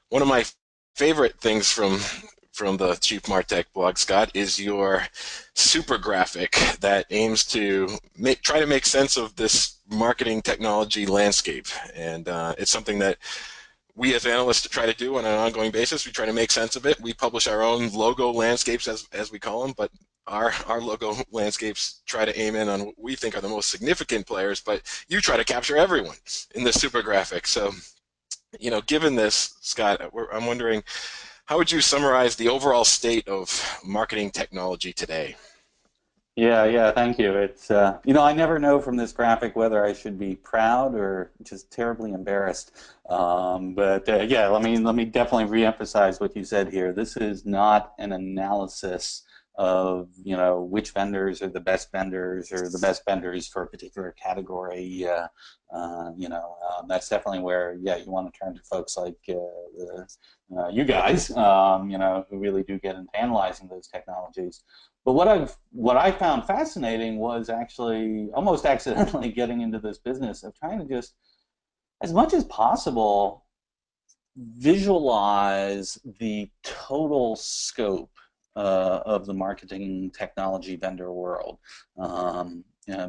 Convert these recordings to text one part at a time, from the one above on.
One of my favorite things from the Chief MarTech blog, Scott, is your super graphic that aims to try to make sense of this marketing technology landscape. And it's something that we as analysts try to do on an ongoing basis. We try to make sense of it. We publish our own logo landscapes, as we call them, but our logo landscapes try to aim in on what we think are the most significant players, but you try to capture everyone in this super graphic. So, given this, Scott, I'm wondering, how would you summarize the overall state of marketing technology today? Yeah, thank you. I never know from this graphic whether I should be proud or just terribly embarrassed. But yeah, let me definitely reemphasize what you said here. This is not an analysis of, which vendors are the best vendors or the best vendors for a particular category. That's definitely where, yeah, you want to turn to folks like you guys, who really do get into analyzing those technologies. But what I found fascinating was actually almost accidentally getting into this business of trying to just, as much as possible, visualize the total scope of the marketing technology vendor world.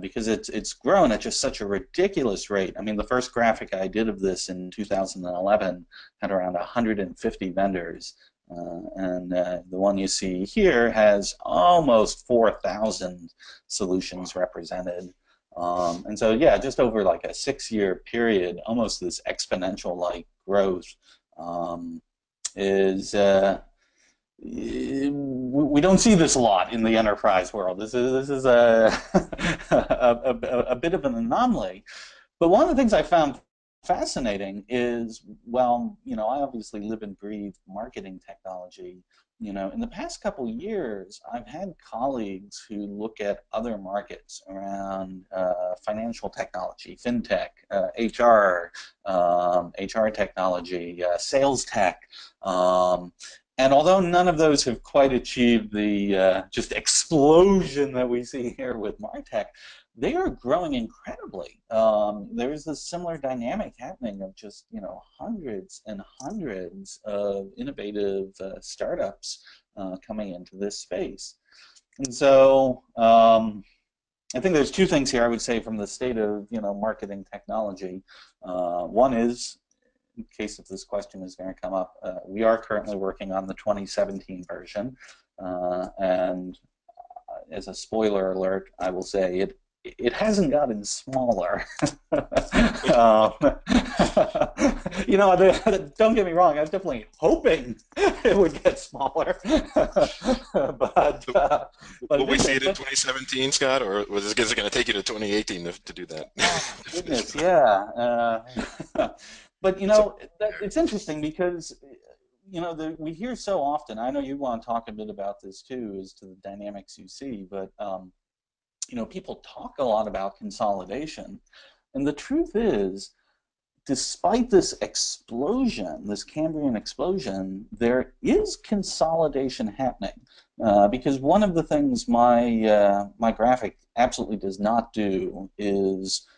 Because it's grown at just such a ridiculous rate. I mean, the first graphic I did of this in 2011 had around 150 vendors. And the one you see here has almost 4,000 solutions represented. And so, yeah, just over like a 6-year period, almost this exponential-like growth is we don't see this a lot in the enterprise world. This is a bit of an anomaly. But one of the things I found fascinating is, well, I obviously live and breathe marketing technology. In the past couple of years, I've had colleagues who look at other markets around financial technology, fintech, HR technology, sales tech. And although none of those have quite achieved the just explosion that we see here with MarTech, they are growing incredibly. There's a similar dynamic happening of just, hundreds and hundreds of innovative startups coming into this space. And so I think there's two things here I would say from the state of, marketing technology. One is, in case if this question is going to come up, we are currently working on the 2017 version. And as a spoiler alert, I will say it hasn't gotten smaller. Don't get me wrong, I was definitely hoping it would get smaller. but Will we see it in 2017, Scott, or is it going to take you to 2018 to do that? Oh, goodness, yeah. But, it's interesting because, we hear so often, I know you want to talk a bit about this too, as to the dynamics you see, but people talk a lot about consolidation, and the truth is, despite this explosion, this Cambrian explosion, there is consolidation happening. Because one of the things my graphic absolutely does not do is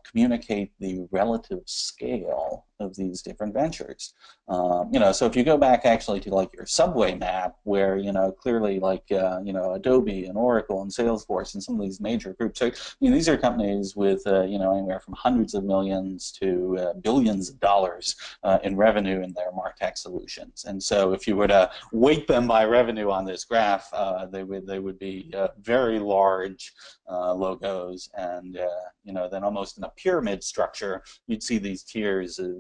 communicate the relative scale of these different ventures. So if you go back actually to like your subway map, where clearly like Adobe and Oracle and Salesforce and some of these major groups. So these are companies with anywhere from hundreds of millions to billions of dollars in revenue in their MarTech solutions. And so if you were to weight them by revenue on this graph, they would be very large logos, and then almost in a pyramid structure, you'd see these tiers of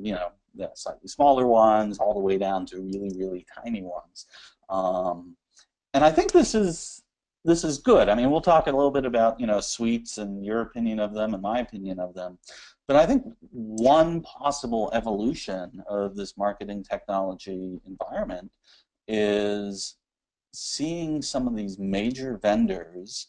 the slightly smaller ones all the way down to really, really tiny ones. And I think this is good. I mean, we'll talk a little bit about suites and your opinion of them and my opinion of them. But I think one possible evolution of this marketing technology environment is seeing some of these major vendors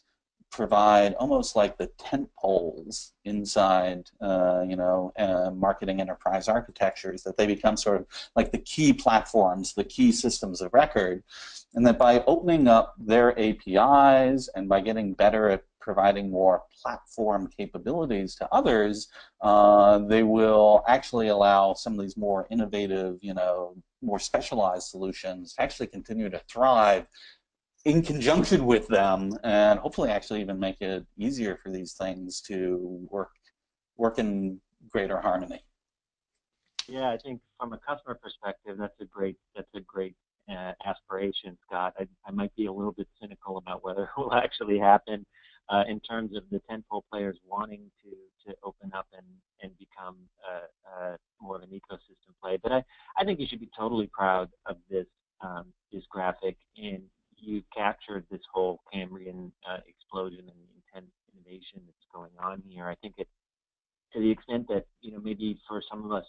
provide almost like the tent poles inside, marketing enterprise architectures, that they become sort of like the key platforms, the key systems of record, and that by opening up their APIs and by getting better at providing more platform capabilities to others, they will actually allow some of these more innovative, more specialized solutions to actually continue to thrive in conjunction with them, and hopefully actually even make it easier for these things to work in greater harmony. Yeah, I think from a customer perspective, that's a great aspiration, Scott. I might be a little bit cynical about whether it will actually happen in terms of the tentpole players wanting to open up and become more of an ecosystem play. But I think you should be totally proud of this graphic, and you captured this whole Cambrian explosion and the intense innovation that's going on here. I think it to the extent that maybe for some of us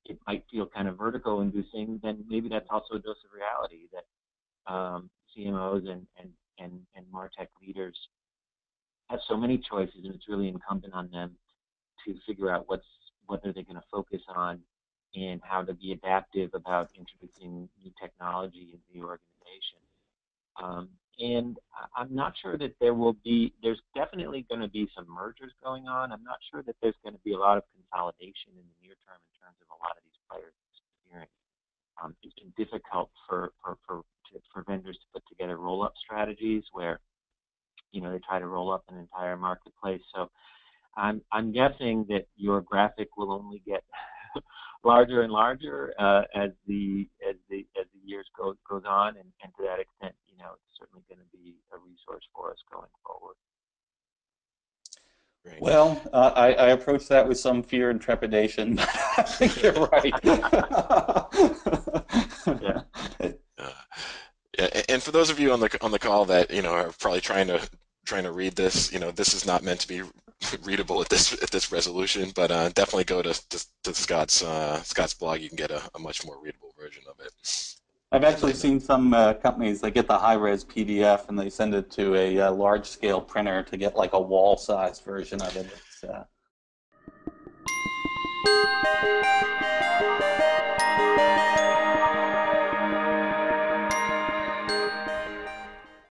it might feel kind of vertigo inducing, then maybe that's also a dose of reality that CMOs and MarTech leaders have so many choices, and it's really incumbent on them to figure out what are they going to focus on and how to be adaptive about introducing new technology into the organization. And I'm not sure that there's definitely going to be some mergers going on. I'm not sure that there's going to be a lot of consolidation in the near term in terms of a lot of these players' experience. It's been difficult for vendors to put together roll-up strategies where, they try to roll up an entire marketplace. So I'm guessing that your graphic will only get larger and larger as the years goes on, and to that extent, it's certainly going to be a resource for us going forward. Great. Well, I approach that with some fear and trepidation. I think you're right. Yeah. Yeah, and for those of you on the call that are probably trying to read this, this is not meant to be readable at this resolution, but definitely go to Scott's blog. You can get a much more readable version of it. I've actually seen some companies that get the high-res PDF and they send it to a large-scale printer to get like a wall-sized version of it. It's